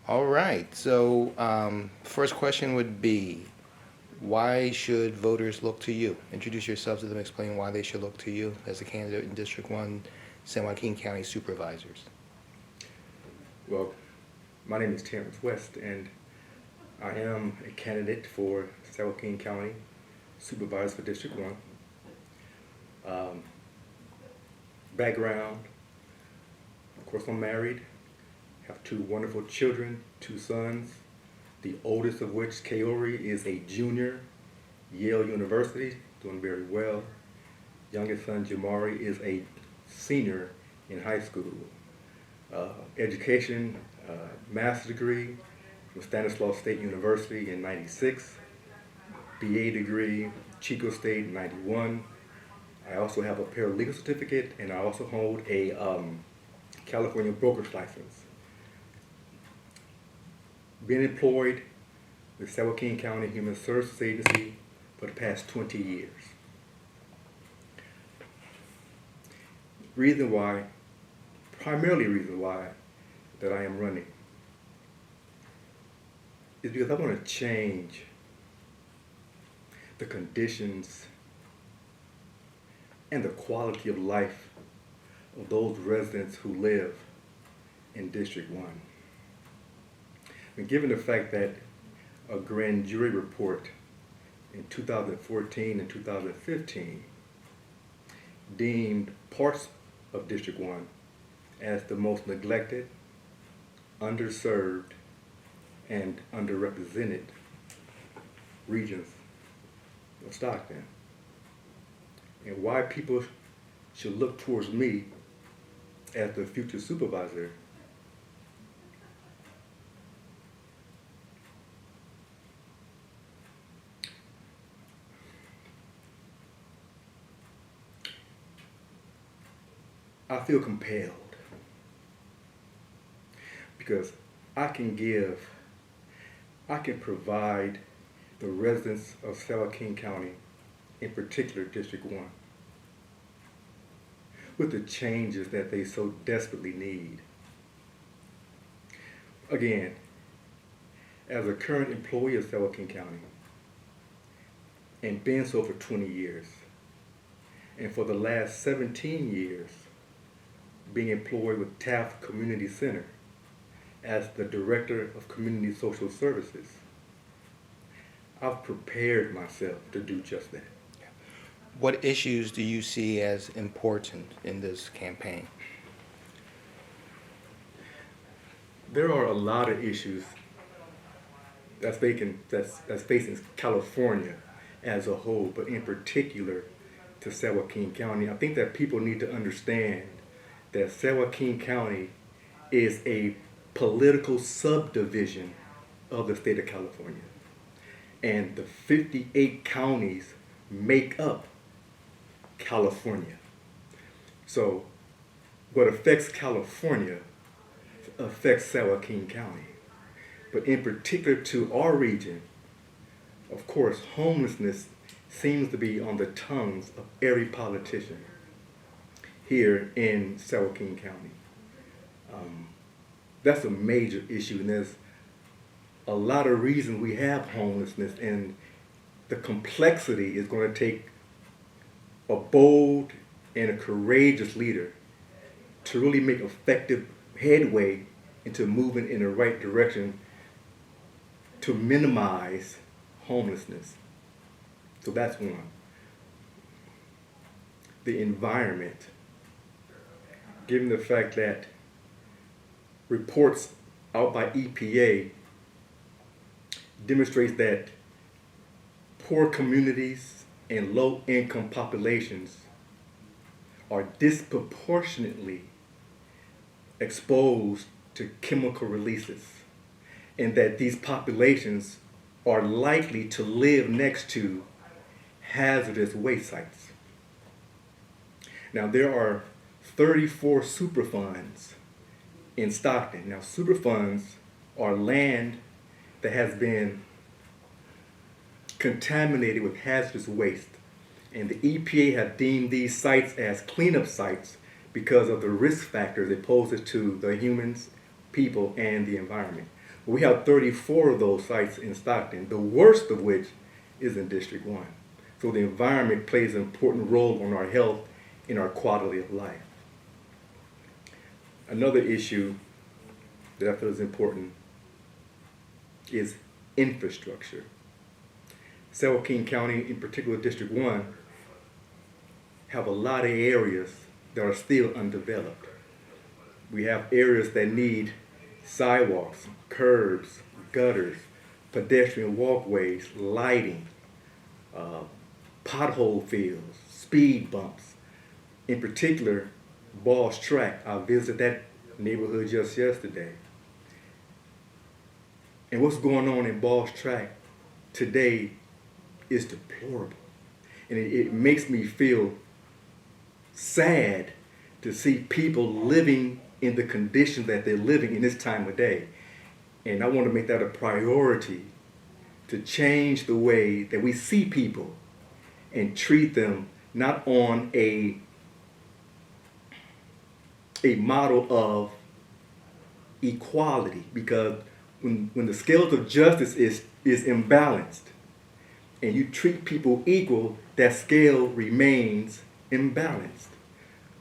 All right. So, first question would be, why should voters look to you? Introduce yourself to them, explain why they should look to you as a candidate in District 1, San Joaquin County Supervisors. Well, my name is Terence West, and I am a candidate for San Joaquin County Supervisor for District 1. Background, of course, I'm married, have two wonderful children, two sons, the oldest of which, Kaori, is a junior, Yale University, doing very well. Youngest son, Jamari, is a senior in high school. Education, master's degree from Stanislaus State University in '96, BA degree, Chico State in '91. I also have a paralegal certificate, and I also hold a California broker's license. Been employed with San Joaquin County Human Services Agency for the past 20 years. Reason why, primarily reason why that I am running is because I want to change the conditions and the quality of life of those residents who live in District 1. And given the fact that a grand jury report in 2014 and 2015 deemed parts of District 1 as the most neglected, underserved, and underrepresented regions of Stockton, and why people should look towards me as the future supervisor, I feel compelled because I can provide the residents of San Joaquin County, in particular District 1, with the changes that they so desperately need. Again, as a current employee of San Joaquin County, and been so for 20 years, and for the last 17 years, being employed with Taft Community Center as the Director of Community Social Services, I've prepared myself to do just that. What issues do you see as important in this campaign? There are a lot of issues that's facing California as a whole, but in particular to San Joaquin County. I think that people need to understand that San Joaquin County is a political subdivision of the state of California. And the 58 counties make up California. So what affects California affects San Joaquin County. But in particular to our region, of course, homelessness seems to be on the tongues of every politician here in San Joaquin County. That's a major issue, and there's a lot of reasons we have homelessness, and the complexity is going to take a bold and a courageous leader to really make effective headway into moving in the right direction to minimize homelessness. So that's one. The environment, given the fact that reports out by EPA demonstrates that poor communities and low-income populations are disproportionately exposed to chemical releases, and that these populations are likely to live next to hazardous waste sites. Now, there are 34 Superfunds in Stockton. Now, Superfunds are land that has been contaminated with hazardous waste, and the EPA have deemed these sites as cleanup sites because of the risk factors it poses to the humans, people, and the environment. We have 34 of those sites in Stockton, the worst of which is in District 1. So the environment plays an important role on our health and our quality of life. Another issue that I feel is important is infrastructure. San Joaquin County, in particular District 1, have a lot of areas that are still undeveloped. We have areas that need sidewalks, curbs, gutters, pedestrian walkways, lighting, pothole fields, speed bumps. In particular, Ball's Track. I visited that neighborhood just yesterday. And what's going on in Ball's Track today is deplorable. And it makes me feel sad to see people living in the conditions that they're living in this time of day. And I want to make that a priority to change the way that we see people and treat them not on a model of equality, because when the scales of justice is imbalanced and you treat people equal, that scale remains imbalanced.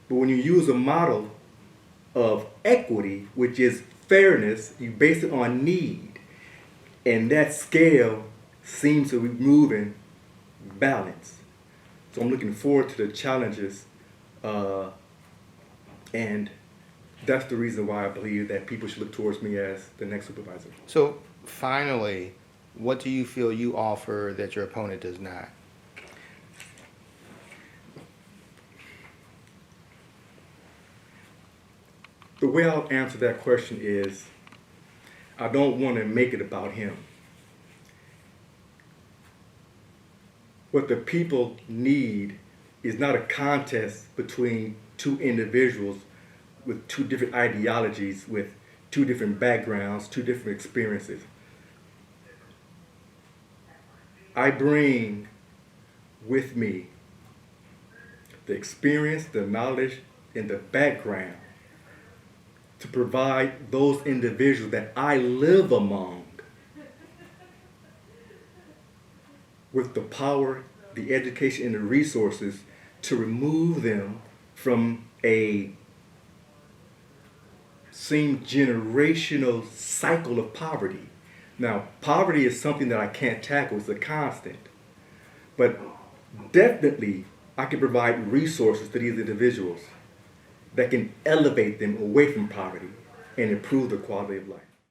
But when you use a model of equity, which is fairness, you base it on need, and that scale seems to be moving balance. So I'm looking forward to the challenges, and that's the reason why I believe that people should look towards me as the next supervisor. So finally, what do you feel you offer that your opponent does not? The way I'll answer that question is, I don't want to make it about him. What the people need is not a contest between two individuals with two different ideologies, with two different backgrounds, two different experiences. I bring with me the experience, the knowledge, and the background to provide those individuals that I live among with the power, the education, and the resources to remove them from a generational cycle of poverty. Now, poverty is something that I can't tackle, it's a constant. But definitely, I can provide resources to these individuals that can elevate them away from poverty and improve the quality of life.